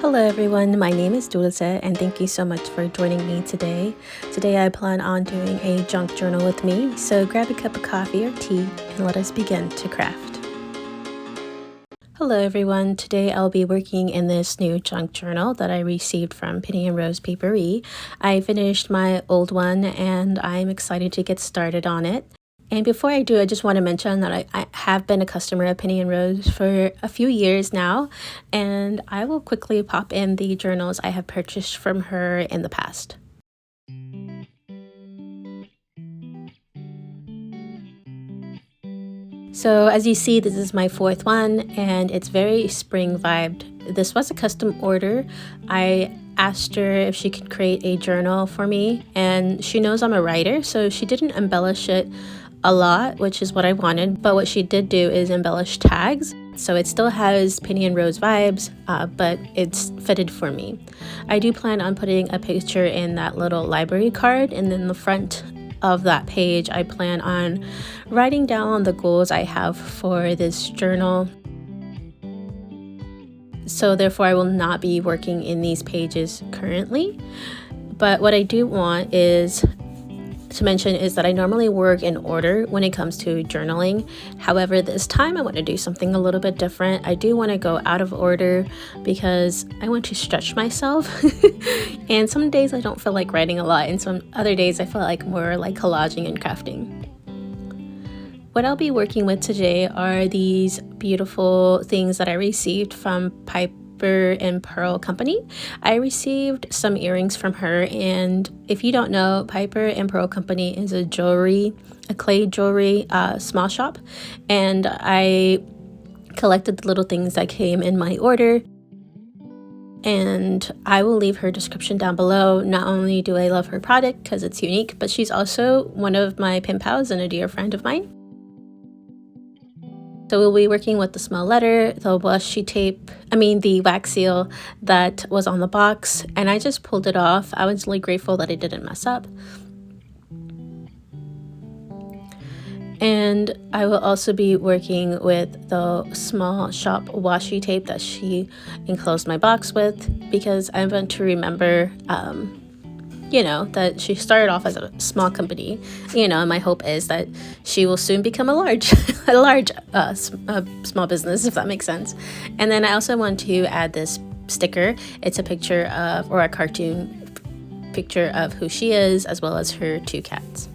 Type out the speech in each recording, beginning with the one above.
Hello everyone, my name is Dulce and thank you so much for joining me today. Today I plan on doing a junk journal with me, so grab a cup of coffee or tea and let us begin to craft. Hello everyone, today I'll be working in this new junk journal that I received from Penny & Rose Papery. I finished my old one and I'm excited to get started on it. And before I do, I just want to mention that I have been a customer of Penny & Rose for a few years now, and I will quickly pop in the journals I have purchased from her in the past. So as you see, this is my fourth one, and it's very spring vibed. This was a custom order. I asked her if she could create a journal for me, and she knows I'm a writer, so she didn't embellish it a lot, which is what I wanted, but what she did do is embellish tags, so it still has Penny & Rose vibes, but it's fitted for me. I do plan on putting a picture in that little library card, and then the front of that page I plan on writing down the goals I have for this journal. So therefore I will not be working in these pages currently, but what I do want to mention is that I normally work in order when it comes to journaling. However, this time I want to do something a little bit different. I do want to go out of order because I want to stretch myself. And some days I don't feel like writing a lot, and some other days I feel like more like collaging and crafting. What I'll be working with today are these beautiful things that I received from Piper and Pearl Company. I received some earrings from her, and if you don't know, Piper and Pearl Company is a clay jewelry small shop, and I collected the little things that came in my order, and I will leave her description down below. Not only do I love her product because it's unique, but she's also one of my pen pals and a dear friend of mine. So we'll be working with the small letter, the the wax seal that was on the box, and I just pulled it off. I was really grateful that it didn't mess up. And I will also be working with the small shop washi tape that she enclosed my box with, because I want to remember that she started off as a small company, and my hope is that she will soon become a large small business, if that makes sense. And then I also want to add this sticker. It's a picture of, or a cartoon picture of who she is, as well as her two cats.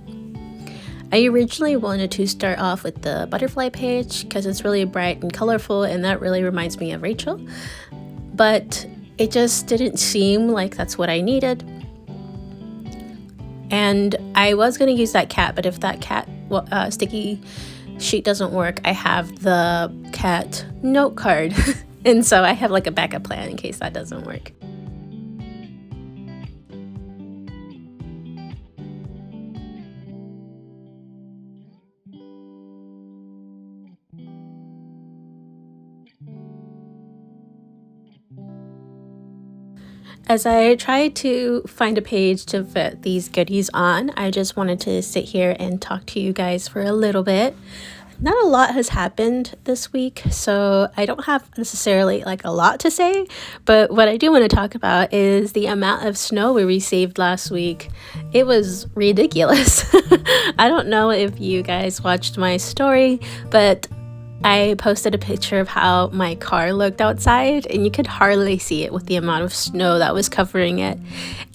I originally wanted to start off with the butterfly page because it's really bright and colorful, and that really reminds me of Rachel, but it just didn't seem like that's what I needed. And I was going to use that cat, but if that cat sticky sheet doesn't work, I have the cat note card. And so I have like a backup plan in case that doesn't work. As I tried to find a page to fit these goodies on, I just wanted to sit here and talk to you guys for a little bit. Not a lot has happened this week, so I don't have necessarily like a lot to say, but what I do want to talk about is the amount of snow we received last week. It was ridiculous. I don't know if you guys watched my story, but I posted a picture of how my car looked outside, and you could hardly see it with the amount of snow that was covering it,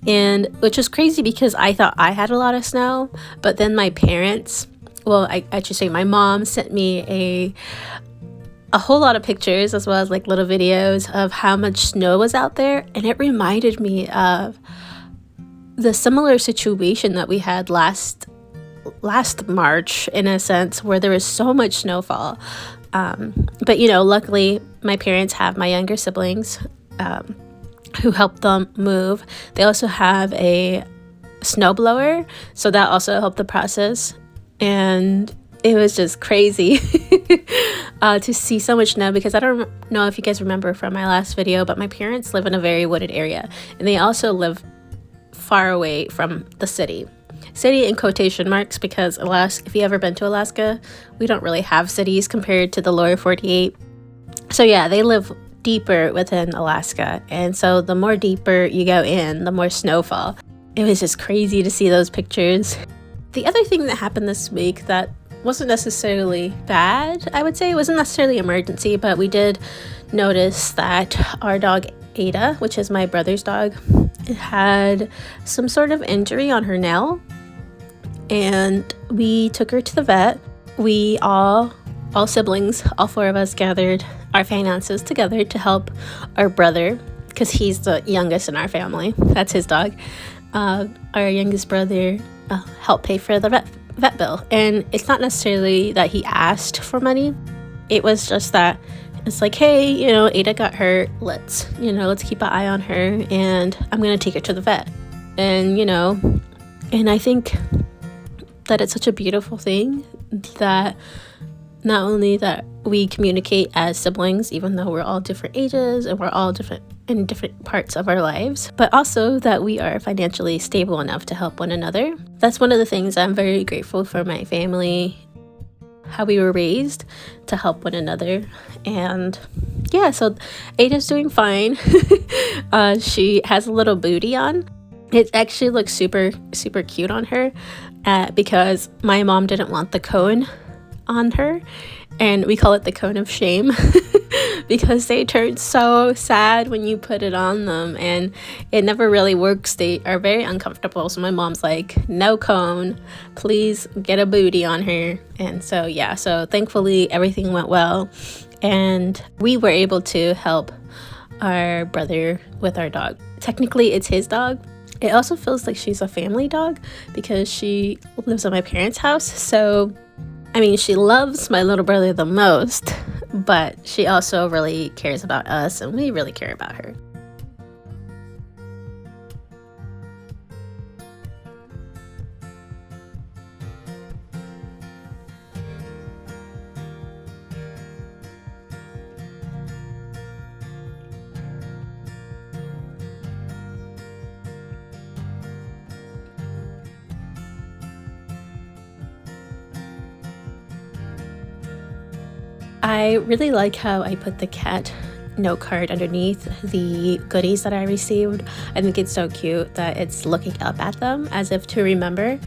and which was crazy because I thought I had a lot of snow, but then my parents, I should say my mom, sent me a whole lot of pictures as well as like little videos of how much snow was out there, and it reminded me of the similar situation that we had last March, in a sense, where there was so much snowfall. But luckily my parents have my younger siblings who helped them move. They also have a snowblower, so that also helped the process, and it was just crazy to see so much snow, because I don't know if you guys remember from my last video, but my parents live in a very wooded area, and they also live far away from the city in quotation marks, because Alaska, if you ever been to Alaska, we don't really have cities compared to the lower 48. So yeah, they live deeper within Alaska, and so the more deeper you go in, the more snowfall. It was just crazy to see those pictures. The other thing that happened this week that wasn't necessarily bad, I would say, it wasn't necessarily emergency, but we did notice that our dog Ada, which is my brother's dog, had some sort of injury on her nail, and we took her to the vet. We all siblings, all 4 of us, gathered our finances together to help our brother, because he's the youngest in our family. That's his dog. Our youngest brother helped pay for the vet bill. And it's not necessarily that he asked for money. It was just that it's like, hey, Ada got hurt. Let's keep an eye on her, and I'm going to take her to the vet. And, and I think that it's such a beautiful thing that not only that we communicate as siblings, even though we're all different ages and we're all different in different parts of our lives, but also that we are financially stable enough to help one another. That's one of the things I'm very grateful for my family, how we were raised to help one another. And yeah, so Ada's doing fine. She has a little booty on. It actually looks super, super cute on her because my mom didn't want the cone on her, and we call it the cone of shame because they turn so sad when you put it on them, and it never really works. They are very uncomfortable, so my mom's like, no cone, please get a booty on her. And so yeah, so thankfully everything went well, and we were able to help our brother with our dog. Technically it's his dog. It also feels like she's a family dog because she lives at my parents' house, so I mean, she loves my little brother the most, but she also really cares about us, and we really care about her. I really like how I put the cat note card underneath the goodies that I received. I think it's so cute that it's looking up at them as if to remember.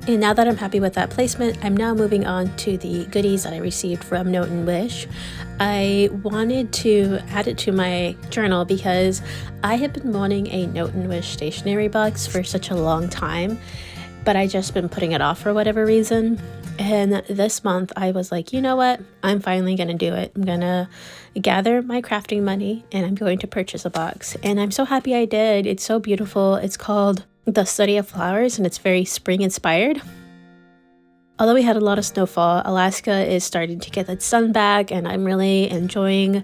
And now that I'm happy with that placement, I'm now moving on to the goodies that I received from Note and Wish. I wanted to add it to my journal because I have been wanting a Note and Wish stationery box for such a long time, but I just been putting it off for whatever reason. And this month I was like, you know what? I'm finally going to do it. I'm going to gather my crafting money and I'm going to purchase a box. And I'm so happy I did. It's so beautiful. It's called The Study of Flowers, and it's very spring inspired. Although we had a lot of snowfall, Alaska is starting to get its sun back, and I'm really enjoying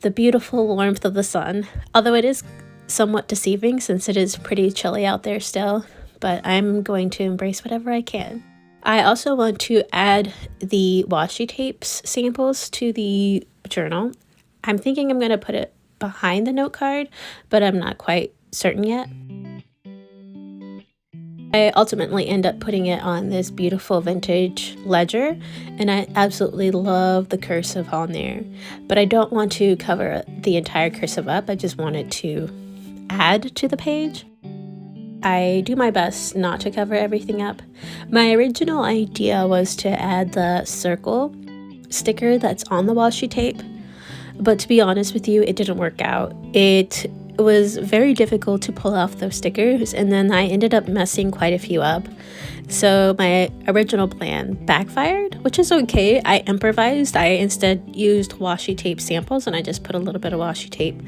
the beautiful warmth of the sun. Although it is somewhat deceiving since it is pretty chilly out there still, but I'm going to embrace whatever I can. I also want to add the washi tapes samples to the journal. I'm thinking I'm going to put it behind the note card, but I'm not quite certain yet. I ultimately end up putting it on this beautiful vintage ledger, and I absolutely love the cursive on there. But I don't want to cover the entire cursive up. I just want it to add to the page. I do my best not to cover everything up. My original idea was to add the circle sticker that's on the washi tape, but to be honest with you, it didn't work out. It was very difficult to pull off those stickers, and then I ended up messing quite a few up. So my original plan backfired, which is okay. I improvised. I instead used washi tape samples, and I just put a little bit of washi tape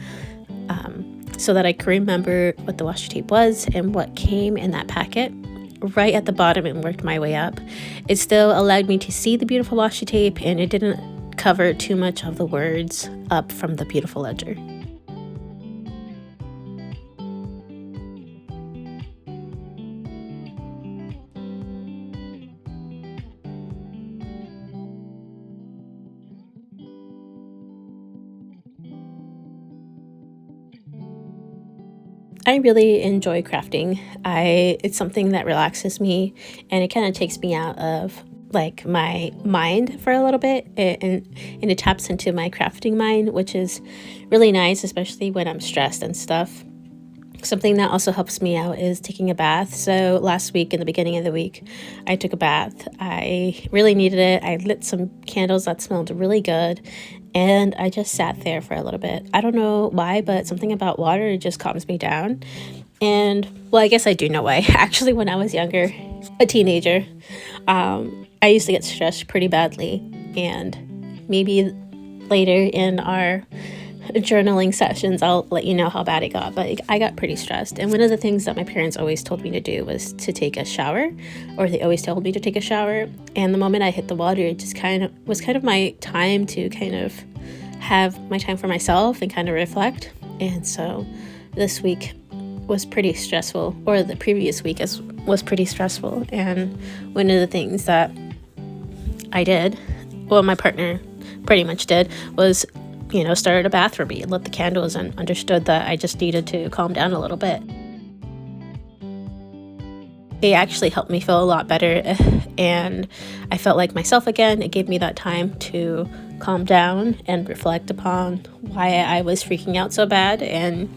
so that I could remember what the washi tape was and what came in that packet right at the bottom and worked my way up. It still allowed me to see the beautiful washi tape, and it didn't cover too much of the words up from the beautiful ledger. I really enjoy crafting. It's something that relaxes me, and it kind of takes me out of like my mind for a little bit, and it taps into my crafting mind, which is really nice, especially when I'm stressed and stuff. Something that also helps me out is taking a bath. So last week, in the beginning of the week, I took a bath. I really needed it. I lit some candles that smelled really good, and I just sat there for a little bit. I don't know why, but something about water just calms me down. And well, I guess I do know why. Actually, when I was younger, a teenager, I used to get stressed pretty badly, and maybe later in our journaling sessions I'll let you know how bad it got, but I got pretty stressed. And one of the things that my parents always told me to do was to take a shower, or they always told me to take a shower. And the moment I hit the water, it just was kind of my time to kind of have my time for myself and kind of reflect. And so this week was pretty stressful, or the previous week was pretty stressful. And one of the things that I did, well, my partner pretty much did, was started a bath for me and lit the candles, and understood that I just needed to calm down a little bit. It actually helped me feel a lot better, and I felt like myself again. It gave me that time to calm down and reflect upon why I was freaking out so bad, and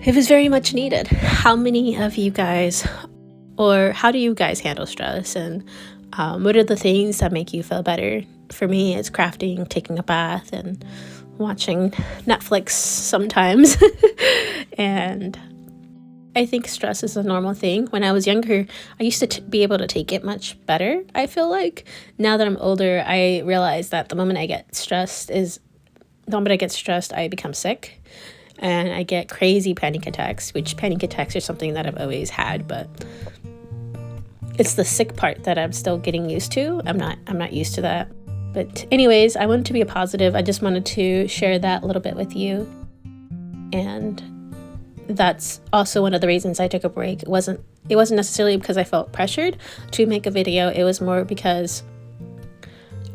it was very much needed. How many of you guys, or how do you guys handle stress, and what are the things that make you feel better? For me, it's crafting, taking a bath, and watching Netflix sometimes. And I think stress is a normal thing. When I was younger, I used to be able to take it much better, I feel like. Now that I'm older, I realize that the moment I get stressed, I become sick. And I get crazy panic attacks, which panic attacks are something that I've always had, but it's the sick part that I'm still getting used to. I'm not used to that. But anyways, I wanted to be a positive. I just wanted to share that a little bit with you. And that's also one of the reasons I took a break. It wasn't necessarily because I felt pressured to make a video. It was more because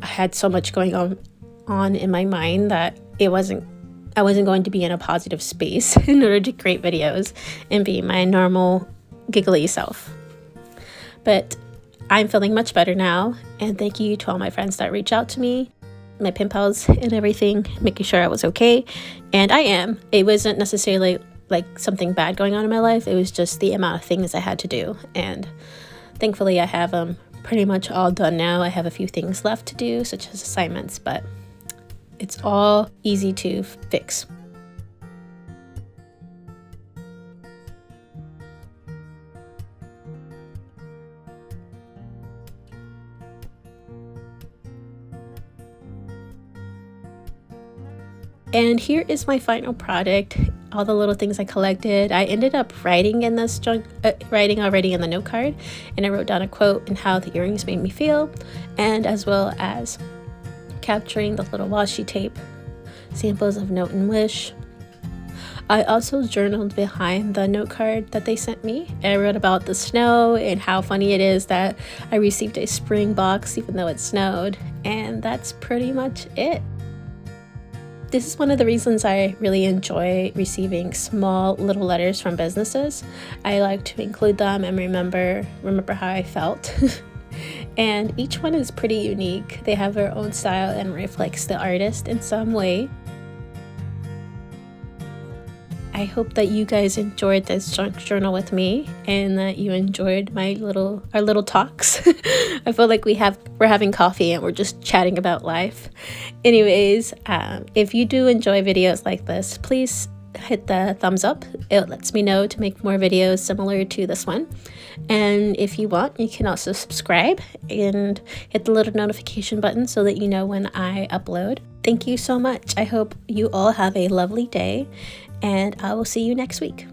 I had so much going on in my mind that I wasn't going to be in a positive space in order to create videos and be my normal giggly self. But I'm feeling much better now, and thank you to all my friends that reach out to me, my pen pals and everything, making sure I was okay. And I am. It wasn't necessarily like something bad going on in my life. It was just the amount of things I had to do. And thankfully I have them pretty much all done now. I have a few things left to do, such as assignments, but it's all easy to fix. And here is my final product, all the little things I collected. I ended up writing already in the note card, and I wrote down a quote and how the earrings made me feel, and as well as capturing the little washi tape, samples of note and wish. I also journaled behind the note card that they sent me. I wrote about the snow and how funny it is that I received a spring box even though it snowed, and that's pretty much it. This is one of the reasons I really enjoy receiving small little letters from businesses. I like to include them and remember how I felt. And each one is pretty unique. They have their own style and reflects the artist in some way. I hope that you guys enjoyed this junk journal with me, and that you enjoyed our little talks. I feel like we're having coffee and we're just chatting about life. Anyways, if you do enjoy videos like this, please hit the thumbs up. It lets me know to make more videos similar to this one. And if you want, you can also subscribe and hit the little notification button so that you know when I upload. Thank you so much. I hope you all have a lovely day, and I will see you next week.